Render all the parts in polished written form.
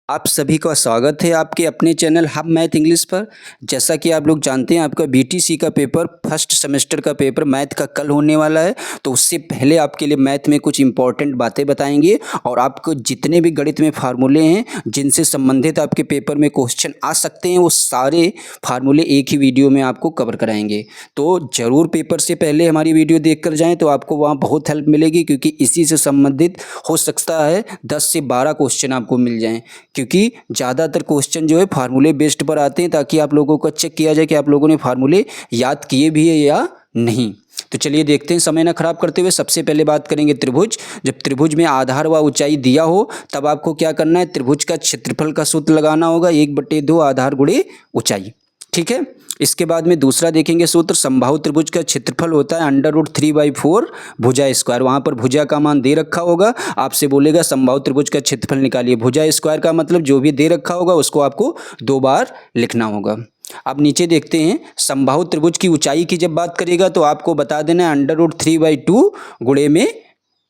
आप सभी का स्वागत है आपके अपने चैनल हब मैथ इंग्लिश पर। जैसा कि आप लोग जानते हैं आपका बीटीसी का पेपर फर्स्ट सेमेस्टर का पेपर मैथ का कल होने वाला है। तो उससे पहले आपके लिए मैथ में कुछ इंपॉर्टेंट बातें बताएंगे और आपको जितने भी गणित में फार्मूले हैं जिनसे संबंधित आपके पेपर में क्वेश्चन आ सकते हैं वो सारे फार्मूले एक ही वीडियो में आपको कवर कराएंगे। तो ज़रूर पेपर से पहले हमारी वीडियो देख कर जाएँ तो आपको वहाँ बहुत हेल्प मिलेगी, क्योंकि इसी से संबंधित हो सकता है 10 से 12 क्वेश्चन आपको मिल जाएँ, क्योंकि ज़्यादातर क्वेश्चन जो है फार्मूले बेस्ड पर आते हैं, ताकि आप लोगों को चेक किया जाए कि आप लोगों ने फार्मूले याद किए भी है या नहीं। तो चलिए देखते हैं, समय ना खराब करते हुए सबसे पहले बात करेंगे त्रिभुज। जब त्रिभुज में आधार व ऊंचाई दिया हो तब आपको क्या करना है, त्रिभुज का क्षेत्रफल का सूत्र लगाना होगा 1/2 आधार गुणे ऊंचाई। ठीक है। इसके बाद में दूसरा देखेंगे सूत्र, समबाहु त्रिभुज का क्षेत्रफल होता है √3/4 भुजा स्क्वायर। वहाँ पर भुजा का मान दे रखा होगा, आपसे बोलेगा समबाहु त्रिभुज का क्षेत्रफल निकालिए। भुजा स्क्वायर का मतलब जो भी दे रखा होगा उसको आपको 2 बार लिखना होगा। अब नीचे देखते हैं, समबाहु त्रिभुज की ऊंचाई की जब बात करेगा तो आपको बता देना है √3/2 गुणे में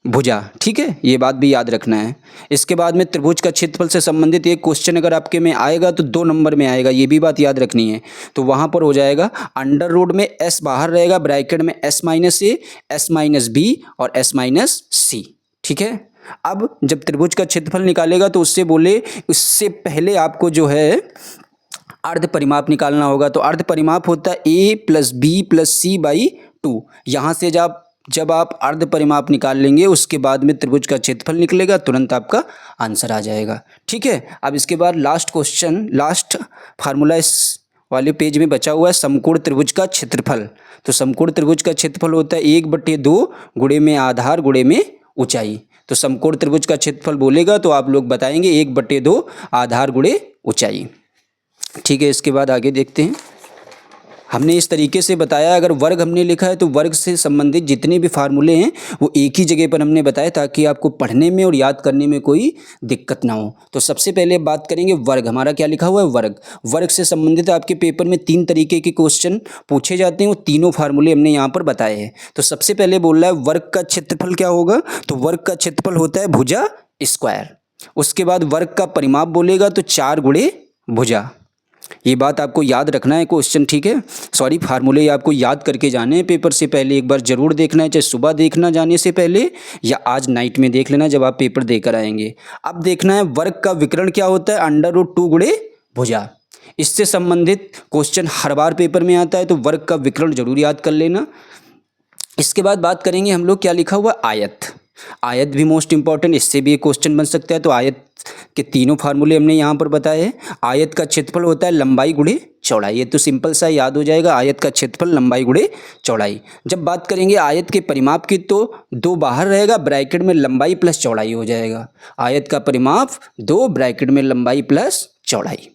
भुजा। ठीक है, ये बात भी याद रखना है। इसके बाद में त्रिभुज का क्षेत्रफल से संबंधित एक क्वेश्चन अगर आपके में आएगा तो 2 नंबर में आएगा, ये भी बात याद रखनी है। तो वहाँ पर हो जाएगा अंडर रूट में s बाहर रहेगा, ब्रैकेट में s माइनस ए, s माइनस बी और s माइनस सी। ठीक है। अब जब त्रिभुज का क्षेत्रफल निकालेगा तो उससे बोले उससे पहले आपको जो है अर्ध परिमाप निकालना होगा। तो अर्ध परिमाप होता है a + b + c/2। यहाँ से जब आप अर्ध परिमाप निकाल लेंगे उसके बाद में त्रिभुज का क्षेत्रफल निकलेगा, तुरंत आपका आंसर आ जाएगा। ठीक है। अब इसके बाद लास्ट क्वेश्चन, लास्ट फार्मूला इस वाले पेज में बचा हुआ है, समकोण त्रिभुज का क्षेत्रफल। तो समकोण त्रिभुज का क्षेत्रफल होता है 1/2 गुणे में आधार गुणे में ऊंचाई। तो समकोण त्रिभुज का क्षेत्रफल बोलेगा तो आप लोग बताएंगे 1/2 आधार गुणे ऊंचाई। ठीक है। इसके बाद आगे देखते हैं, हमने इस तरीके से बताया, अगर वर्ग हमने लिखा है तो वर्ग से संबंधित जितने भी फार्मूले हैं वो एक ही जगह पर हमने बताया, ताकि आपको पढ़ने में और याद करने में कोई दिक्कत ना हो। तो सबसे पहले बात करेंगे वर्ग। हमारा क्या लिखा हुआ है, वर्ग। वर्ग से संबंधित आपके पेपर में 3 तरीके के क्वेश्चन पूछे जाते हैं, वो तीनों फार्मूले हमने यहाँ पर बताए हैं। तो सबसे पहले बोल रहा है वर्ग का क्षेत्रफल क्या होगा, तो वर्ग का क्षेत्रफल होता है भुजा स्क्वायर। उसके बाद वर्ग का परिमाप बोलेगा तो 4 गुणे भुजा। ये बात आपको याद रखना है क्वेश्चन। ठीक है, सॉरी, फार्मूले आपको याद करके जाने हैं पेपर से पहले, एक बार जरूर देखना है, चाहे सुबह देखना जाने से पहले या आज नाइट में देख लेना जब आप पेपर देकर आएंगे। अब देखना है वर्ग का विकर्ण क्या होता है, √2 गुणे भुजा। इससे संबंधित क्वेश्चन हर बार पेपर में आता है, तो वर्ग का विकर्ण जरूर याद कर लेना। इसके बाद बात करेंगे हम लोग क्या लिखा हुआ, आयत। आयत भी मोस्ट इंपॉर्टेंट, इससे भी एक क्वेश्चन बन सकता है। तो आयत के तीनों फार्मूले हमने यहाँ पर बताए हैं। आयत का क्षेत्रफल होता है लंबाई गुणे चौड़ाई। ये तो सिंपल सा याद हो जाएगा, आयत का क्षेत्रफल लंबाई गुणे चौड़ाई। जब बात करेंगे आयत के परिमाप की तो 2 बाहर रहेगा, ब्रैकेट में लंबाई प्लस चौड़ाई हो जाएगा। आयत का परिमाप 2, ब्रैकेट में लंबाई प्लस चौड़ाई।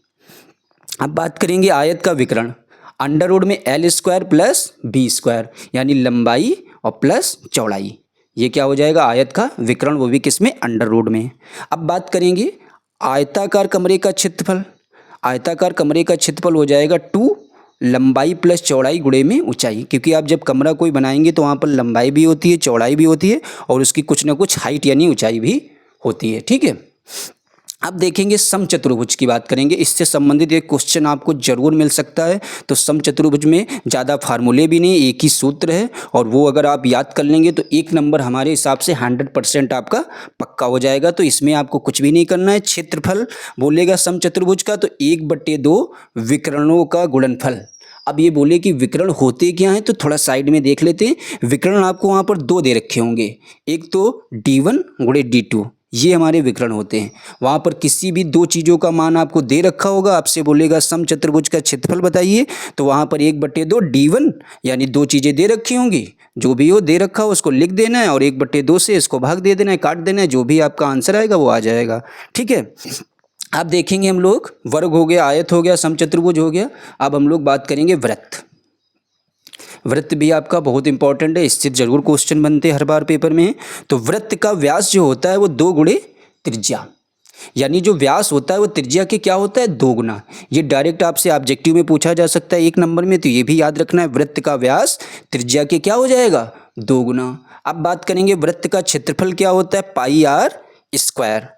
अब बात करेंगे आयत का विकर्ण, अंडर रूट में l² + b², यानी लंबाई और प्लस चौड़ाई। ये क्या हो जाएगा, आयत का विकर्ण, वो भी किस में, अंडर रूट में। अब बात करेंगे आयताकार कमरे का क्षेत्रफल। आयताकार कमरे का क्षेत्रफल हो जाएगा 2 लंबाई प्लस चौड़ाई गुणे में ऊंचाई, क्योंकि आप जब कमरा कोई बनाएंगे तो वहाँ पर लंबाई भी होती है, चौड़ाई भी होती है और उसकी कुछ ना कुछ हाइट यानी ऊंचाई भी होती है। ठीक है। अब देखेंगे समचतुर्भुज की बात करेंगे, इससे संबंधित एक क्वेश्चन आपको जरूर मिल सकता है। तो समचतुर्भुज में ज़्यादा फार्मूले भी नहीं, एक ही सूत्र है, और वो अगर आप याद कर लेंगे तो 1 नंबर हमारे हिसाब से 100% आपका पक्का हो जाएगा। तो इसमें आपको कुछ भी नहीं करना है। क्षेत्रफल बोलेगा समचतुर्भुज का तो 1/2 विकर्णों का गुणनफल। अब ये बोले कि विकर्ण होते क्या हैं, तो थोड़ा साइड में देख लेते हैं। विकर्ण आपको वहाँ पर 2 दे रखे होंगे, एक तो d1 गुणे d2, ये हमारे विकर्ण होते हैं। वहाँ पर किसी भी 2 चीज़ों का मान आपको दे रखा होगा, आपसे बोलेगा समचतुर्भुज का क्षेत्रफल बताइए, तो वहाँ पर 1/2 d1, यानी 2 चीज़ें दे रखी होंगी, जो भी हो दे रखा हो उसको लिख देना है और 1/2 से इसको भाग दे देना है, काट देना है, जो भी आपका आंसर आएगा वो आ जाएगा। ठीक है। अब देखेंगे हम लोग, वर्ग हो गया, आयत हो गया, समचतुर्भुज हो गया। अब हम लोग बात करेंगे वृत्त। वृत्त भी आपका बहुत इंपॉर्टेंट है, इससे जरूर क्वेश्चन बनते हैं हर बार पेपर में। तो वृत्त का व्यास जो होता है वो 2 गुणे त्रिज्या, यानी जो व्यास होता है वो त्रिज्या के क्या होता है, 2 गुना। ये डायरेक्ट आपसे ऑब्जेक्टिव में पूछा जा सकता है 1 नंबर में, तो ये भी याद रखना है, वृत्त का व्यास त्रिज्या के क्या हो जाएगा, 2 गुना। अब बात करेंगे वृत्त का क्षेत्रफल क्या होता है, πr²।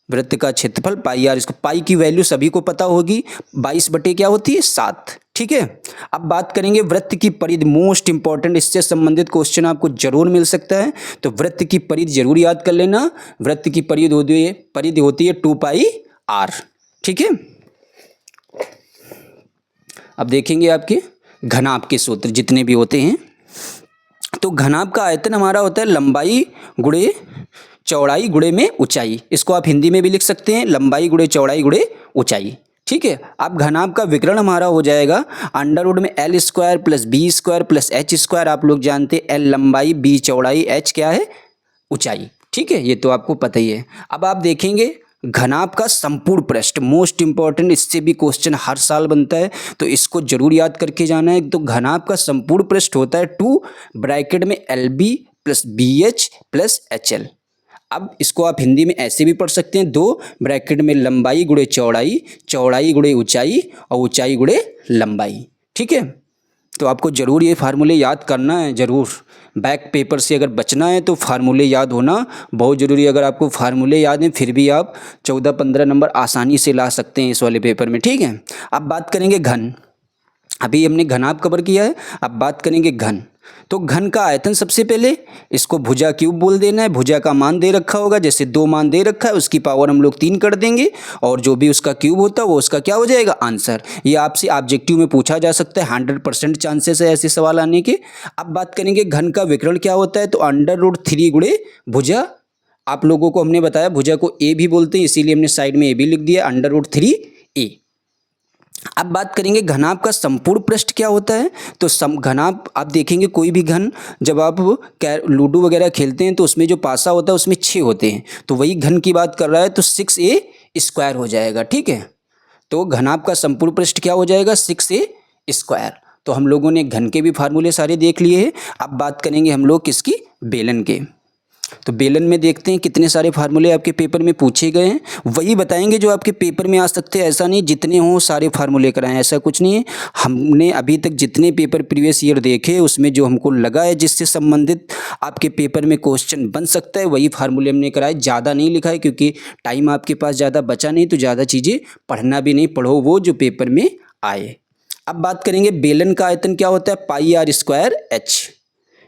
वृत्त का क्षेत्रफल पाई आर। इसको पाई की वैल्यू सभी को पता होगी, 22 बटे क्या होती है 7। ठीक है, अब बात करेंगे वृत्त की परिधि, मोस्ट इंपॉर्टेंट, इससे संबंधित क्वेश्चन आपको जरूर मिल सकता है। तो वृत्त की परिधि जरूर याद कर लेना। वृत्त की परिधि होती है 2 पाई आर। ठीक है, अब देखेंगे आपके घनाभ के सूत्र जितने भी होते हैं। तो घनाभ का आयतन हमारा होता है लंबाई गुणे चौड़ाई गुणे में ऊंचाई। इसको आप हिंदी में भी लिख सकते हैं, लंबाई गुणे चौड़ाई गुणे ऊंचाई। ठीक है, अब घनाभ का विकर्ण हमारा हो जाएगा अंडर रूट में L square plus B square plus H square. आप लोग जानते हैं एल लंबाई, बी चौड़ाई, एच क्या है ऊंचाई। ठीक है, ये तो आपको पता ही है। अब आप देखेंगे घनाभ का संपूर्ण पृष्ठ, मोस्ट इंपॉर्टेंट, इससे भी क्वेश्चन हर साल बनता है, तो इसको जरूर याद करके जाना है। तो घनाभ का संपूर्ण पृष्ठ होता है 2 ब्रैकेट में L B plus B H plus H L. अब इसको आप हिंदी में ऐसे भी पढ़ सकते हैं, 2 ब्रैकेट में लंबाई गुणे चौड़ाई, चौड़ाई गुणे ऊंचाई और ऊंचाई गुणे लंबाई। ठीक है, तो आपको ज़रूर ये फार्मूले याद करना है। ज़रूर बैक पेपर से अगर बचना है तो फार्मूले याद होना बहुत ज़रूरी है। अगर आपको फार्मूले याद हैं फिर भी आप 14-15 नंबर आसानी से ला सकते हैं इस वाले पेपर में। ठीक है, अब बात करेंगे घन। अभी हमने घनाभ कवर किया है, अब बात करेंगे घन। तो घन का आयतन सबसे पहले इसको भुजा क्यूब बोल देना है। भुजा का मान दे रखा होगा, जैसे 2 मान दे रखा है उसकी पावर हम लोग 3 कर देंगे और जो भी उसका क्यूब होता है वो उसका क्या हो जाएगा आंसर। ये आपसे ऑब्जेक्टिव में पूछा जा सकता है, 100% चांसेस है ऐसे सवाल आने के। अब बात करेंगे घन का विकर्ण क्या होता है। तो अंडर रूट 3 गुणे भुजा, आप लोगों को हमने बताया भुजा को ए भी बोलते हैं, इसीलिए हमने साइड में ए भी लिख दिया, अंडर रूट 3 ए। अब बात करेंगे घनाभ का संपूर्ण पृष्ठ क्या होता है। तो घनाभ आप देखेंगे कोई भी घन, जब आप लूडो वगैरह खेलते हैं तो उसमें जो पासा होता है उसमें 6 होते हैं, तो वही घन की बात कर रहा है, तो 6a स्क्वायर हो जाएगा। ठीक है, तो घनाभ का संपूर्ण पृष्ठ क्या हो जाएगा 6a स्क्वायर। तो हम लोगों ने घन के भी फार्मूले सारे देख लिए हैं। अब बात करेंगे हम लोग किसकी, बेलन के। तो बेलन में देखते हैं कितने सारे फार्मूले आपके पेपर में पूछे गए हैं, वही बताएंगे जो आपके पेपर में आ सकते हैं। ऐसा नहीं जितने हों सारे फार्मूले कराएं, ऐसा कुछ नहीं है। हमने अभी तक जितने पेपर प्रीवियस ईयर देखे उसमें जो हमको लगा है जिससे संबंधित आपके पेपर में क्वेश्चन बन सकता है वही फार्मूले हमने कराए। ज़्यादा नहीं लिखा है क्योंकि टाइम आपके पास ज़्यादा बचा नहीं, तो ज़्यादा चीज़ें पढ़ना भी नहीं, पढ़ो वो जो पेपर में आए। अब बात करेंगे बेलन का आयतन क्या होता है, पाई आर स्क्वायर एच।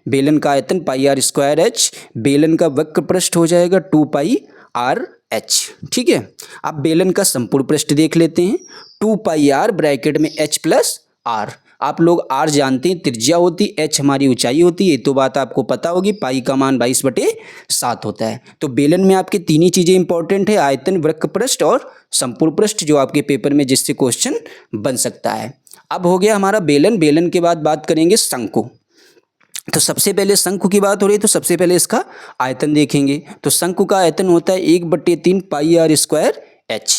बेलन का आयतन पाई आर स्क्वायर एच। बेलन का वक्र पृष्ठ हो जाएगा 2 पाई आर एच। ठीक है, अब बेलन का संपूर्ण पृष्ठ देख लेते हैं, 2 पाई आर ब्रैकेट में एच प्लस आर। आप लोग आर जानते हैं त्रिज्या होती, एच हमारी ऊंचाई होती है, तो बात आपको पता होगी। पाई का मान 22/7 होता है। तो बेलन में आपके 3 ही चीज़ें इंपॉर्टेंट है, आयतन, वक्र पृष्ठ और संपूर्ण पृष्ठ, जो आपके पेपर में जिससे क्वेश्चन बन सकता है। अब हो गया हमारा बेलन। बेलन के बाद बात करेंगे शंकु। तो सबसे पहले शंकु की बात हो रही है, तो सबसे पहले इसका आयतन देखेंगे। तो शंकु का आयतन होता है 1/3 पाई आर स्क्वायर एच।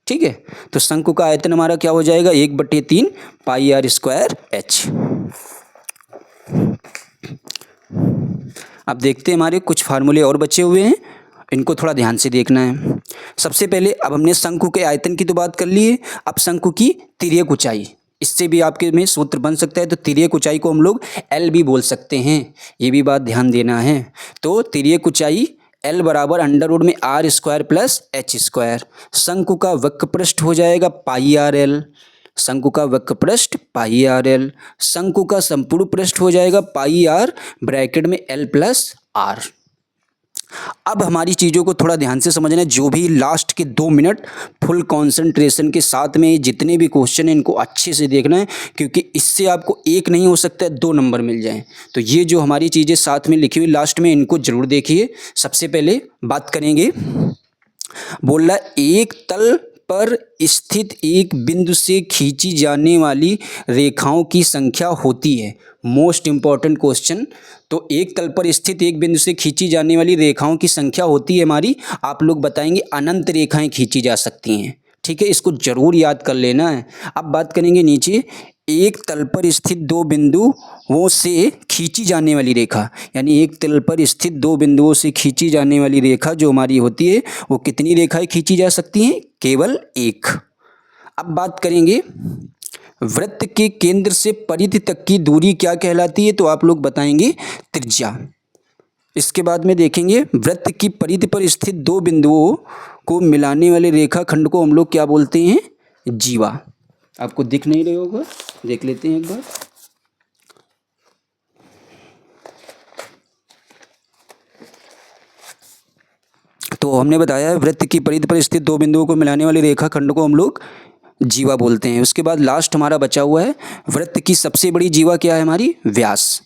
ठीक है, तो शंकु का आयतन हमारा क्या हो जाएगा 1/3 पाई आर स्क्वायर एच। अब देखते हैं हमारे कुछ फार्मूले और बचे हुए हैं, इनको थोड़ा ध्यान से देखना है। सबसे पहले अब हमने शंकु के आयतन की तो बात कर ली है, अब शंकु की तिर्यक ऊंचाई, इससे भी आपके में सूत्र बन सकता है। तो तिर्यक ऊंचाई को हम लोग एल भी बोल सकते हैं, ये भी बात ध्यान देना है। तो तिर्यक ऊंचाई एल बराबर अंडर रूट में R square plus H square. शंकु का वक्र पृष्ठ हो जाएगा पाई आर एल। शंकु का वक्र पृष्ठ पाई आर एल। शंकु का संपूर्ण पृष्ठ हो जाएगा पाई आर ब्रैकेट में एल प्लस आर। अब हमारी चीज़ों को थोड़ा ध्यान से समझना है, जो भी लास्ट के 2 मिनट फुल कंसंट्रेशन के साथ में जितने भी क्वेश्चन हैं इनको अच्छे से देखना है, क्योंकि इससे आपको 1 नहीं हो सकता है 2 नंबर मिल जाएं। तो ये जो हमारी चीज़ें साथ में लिखी हुई लास्ट में, इनको जरूर देखिए। सबसे पहले बात करेंगे, बोल रहा है एक तल पर स्थित एक बिंदु से खींची जाने वाली रेखाओं की संख्या होती है। Most important question. तो एक तल पर स्थित एक बिंदु से खींची जाने वाली रेखाओं की संख्या होती है हमारी, आप लोग बताएंगे अनंत रेखाएं खींची जा सकती हैं। ठीक है, इसको जरूर याद कर लेना है। अब बात करेंगे नीचे, एक तल पर स्थित 2 बिंदुओं से खींची जाने वाली रेखा, यानी एक तल पर स्थित 2 बिंदुओं से खींची जाने वाली रेखा जो हमारी होती है वो कितनी रेखाएं खींची जा सकती हैं, केवल 1। अब बात करेंगे वृत्त के केंद्र से परिधि तक की दूरी क्या कहलाती है, तो आप लोग बताएंगे त्रिज्या। इसके बाद में देखेंगे वृत्त की परिधि पर स्थित 2 बिंदुओं को मिलाने वाले रेखाखंड को हम लोग क्या बोलते हैं? जीवा। आपको दिख नहीं रहे होगा, देख लेते हैं एक बार। तो हमने बताया वृत्त की परिधि पर स्थित दो बिंदुओं को मिलाने वाले रेखाखंड को हम लोग जीवा बोलते हैं। उसके बाद लास्ट हमारा बचा हुआ है वृत्त की सबसे बड़ी जीवा क्या है? हमारी व्यास।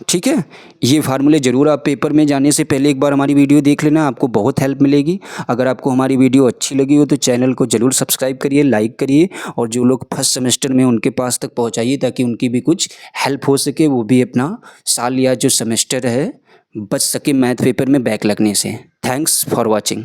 ठीक है, ये फार्मूले ज़रूर आप पेपर में जाने से पहले एक बार हमारी वीडियो देख लेना, आपको बहुत हेल्प मिलेगी। अगर आपको हमारी वीडियो अच्छी लगी हो तो चैनल को ज़रूर सब्सक्राइब करिए, लाइक करिए, और जो लोग फर्स्ट सेमेस्टर में उनके पास तक पहुंचाइए ताकि उनकी भी कुछ हेल्प हो सके, वो भी अपना साल या जो सेमेस्टर है बच सके मैथ पेपर में बैक लगने से। Thanks for watching.